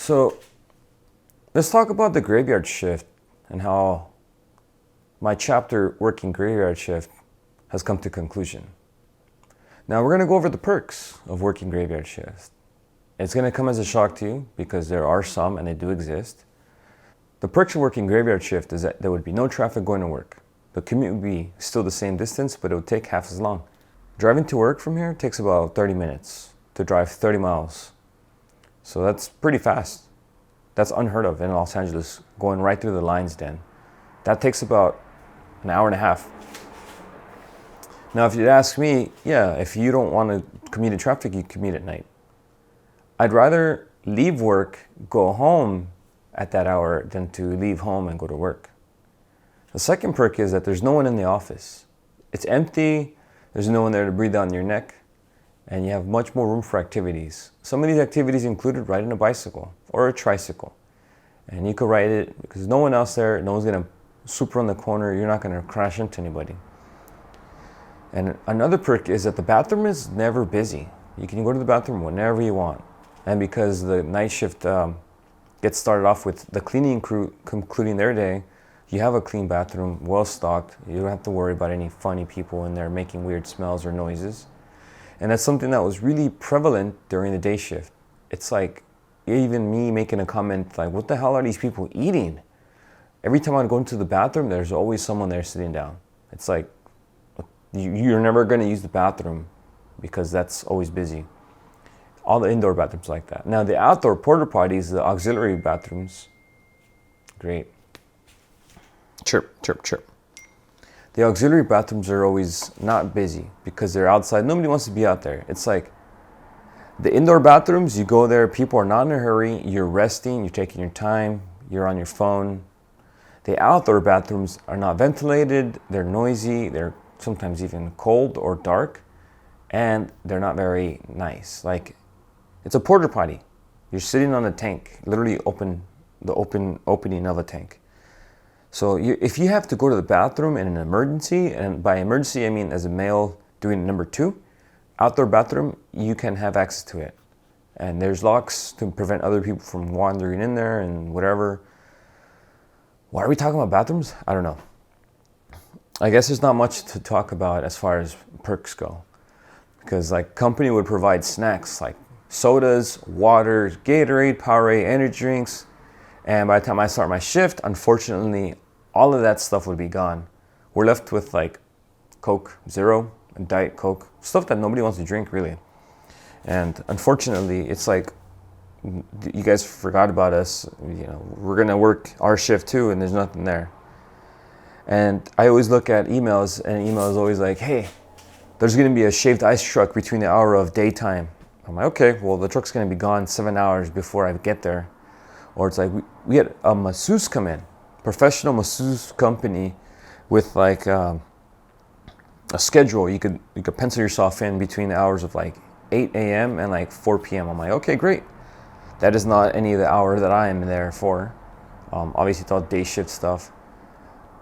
So let's talk about the graveyard shift and how my chapter working graveyard shift has come to conclusion. Now we're going to go over the perks of working graveyard shift. It's going to come as a shock to you because there are some and they do exist. The perks of working graveyard shift is that there would be no traffic going to work. The commute would be still the same distance, but it would take half as long. Driving to work from here takes about 30 minutes to drive 30 miles. So that's pretty fast. That's unheard of in Los Angeles, going right through the Lion's Den. That takes about an hour and a half. Now, if you'd ask me, yeah, if you don't want to commute in traffic, you commute at night. I'd rather leave work, go home at that hour than to leave home and go to work. The second perk is that there's no one in the office. It's empty, there's no one there to breathe down your neck, and you have much more room for activities. Some of these activities included riding a bicycle or a tricycle. And you could ride it because no one else there, no one's gonna swoop around the corner, you're not gonna crash into anybody. And another perk is that the bathroom is never busy. You can go to the bathroom whenever you want. And because the night shift gets started off with the cleaning crew concluding their day, you have a clean bathroom, well stocked. You don't have to worry about any funny people in there making weird smells or noises. And that's something that was really prevalent during the day shift. It's like even me making a comment like, what the hell are these people eating? Every time I go into the bathroom, there's always someone there sitting down. It's like, you're never going to use the bathroom because that's always busy. All the indoor bathrooms like that. Now the outdoor porta potties, the auxiliary bathrooms, great. Chirp, chirp, chirp. The auxiliary bathrooms are always not busy because they're outside. Nobody wants to be out there. It's like the indoor bathrooms, you go there, people are not in a hurry, you're resting, you're taking your time, you're on your phone. The outdoor bathrooms are not ventilated, they're noisy, they're sometimes even cold or dark, and they're not very nice. Like, it's a porta potty. You're sitting on a tank, literally the opening of a tank. So if you have to go to the bathroom in an emergency, and by emergency I mean as a male doing number 2, outdoor bathroom, you can have access to it. And there's locks to prevent other people from wandering in there and whatever. Why are we talking about bathrooms? I don't know. I guess there's not much to talk about as far as perks go. Because like company would provide snacks like sodas, water, Gatorade, Powerade, energy drinks. And by the time I start my shift, unfortunately, all of that stuff would be gone. We're left with like Coke Zero and Diet Coke, stuff that nobody wants to drink really. And unfortunately, it's like, you guys forgot about us. You know, we're gonna work our shift too, and there's nothing there. And I always look at emails, and email is always like, hey, there's gonna be a shaved ice truck between the hour of daytime. I'm like, okay, well the truck's gonna be gone 7 hours before I get there. Or it's like, we had a masseuse come in, professional masseuse company with like a schedule. You could pencil yourself in between the hours of like 8 a.m. and like 4 p.m. I'm like, okay, great. That is not any of the hour that I am there for. Obviously it's all day shift stuff.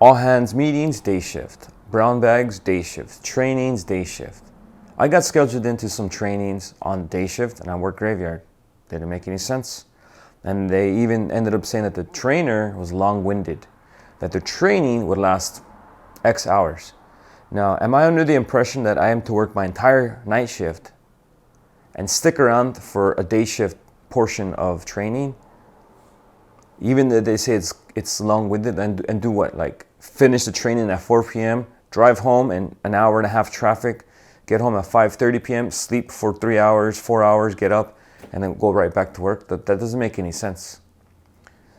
All hands meetings, day shift. Brown bags, day shift. Trainings, day shift. I got scheduled into some trainings on day shift and I worked graveyard. Didn't make any sense. And they even ended up saying that the trainer was long-winded, that the training would last X hours. Now, am I under the impression that I am to work my entire night shift and stick around for a day shift portion of training? Even though they say it's long-winded, and do what? Like finish the training at 4 p.m., drive home in an hour and a half traffic, get home at 5:30 p.m., sleep for 3 hours, 4 hours, get up, and then go right back to work. That doesn't make any sense.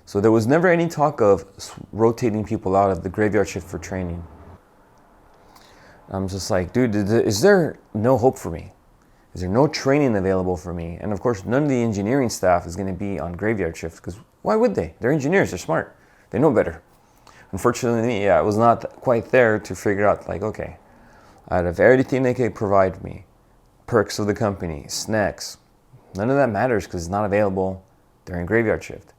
So there was never any talk of rotating people out of the graveyard shift for training. I'm just like, dude, is there no hope for me? Is there no training available for me? And of course, none of the engineering staff is going to be on graveyard shift because why would they? They're engineers, they're smart, they know better. Unfortunately, yeah, I was not quite there to figure out like, okay, out of everything they could provide me, perks of the company, snacks, none of that matters because it's not available during graveyard shift.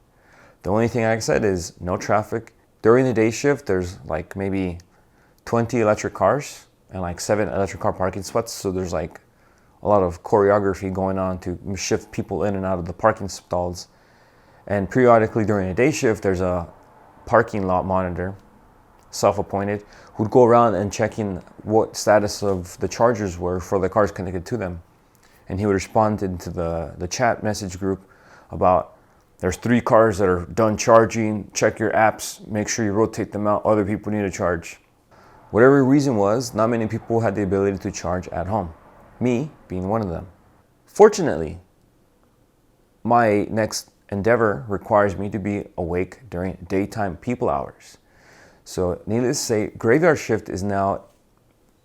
The only thing I said is no traffic. During the day shift, there's like maybe 20 electric cars and like 7 electric car parking spots. So there's like a lot of choreography going on to shift people in and out of the parking stalls. And periodically during a day shift, there's a parking lot monitor, self-appointed, who'd go around and checking what status of the chargers were for the cars connected to them. And he would respond into the chat message group about, there's 3 cars that are done charging, check your apps, make sure you rotate them out, other people need to charge. Whatever the reason was, not many people had the ability to charge at home, me being one of them. Fortunately, my next endeavor requires me to be awake during daytime people hours. So needless to say, graveyard shift is now,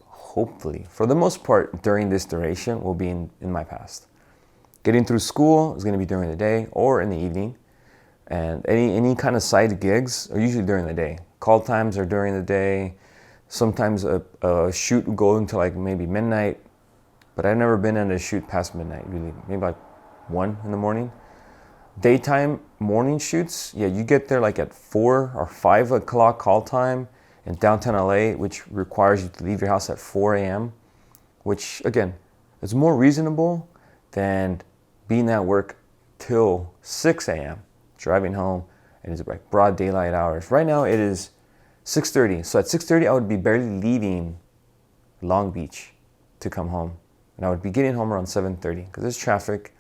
hopefully, for the most part during this duration, will be in my past. Getting through school is going to be during the day or in the evening. And any kind of side gigs are usually during the day. Call times are during the day. Sometimes a shoot will go into like maybe midnight. But I've never been in a shoot past midnight, really. Maybe like 1 in the morning. Daytime morning shoots, yeah, you get there like at 4 or 5 o'clock call time in downtown LA, which requires you to leave your house at 4 a.m., which, again, is more reasonable than being at work till 6 a.m., driving home, and it's like broad daylight hours. Right now it is 6:30, so at 6:30 I would be barely leaving Long Beach to come home, and I would be getting home around 7:30 because there's traffic.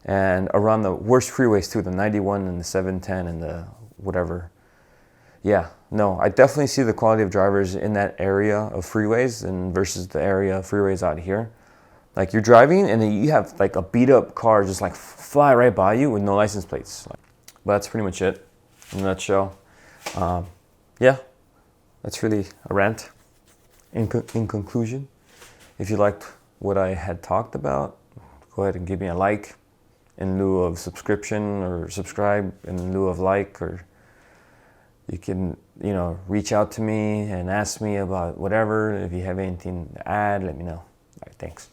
And around the worst freeways too, the 91 and the 710 and the whatever. Yeah, no, I definitely see the quality of drivers in that area of freeways and versus the area of freeways out here. Like you're driving and then you have like a beat up car just like fly right by you with no license plates. But that's pretty much it in a nutshell. Yeah, that's really a rant. In conclusion, if you liked what I had talked about, go ahead and give me a like in lieu of subscription, or subscribe in lieu of like, or you can, reach out to me and ask me about whatever. If you have anything to add, let me know. All right, thanks.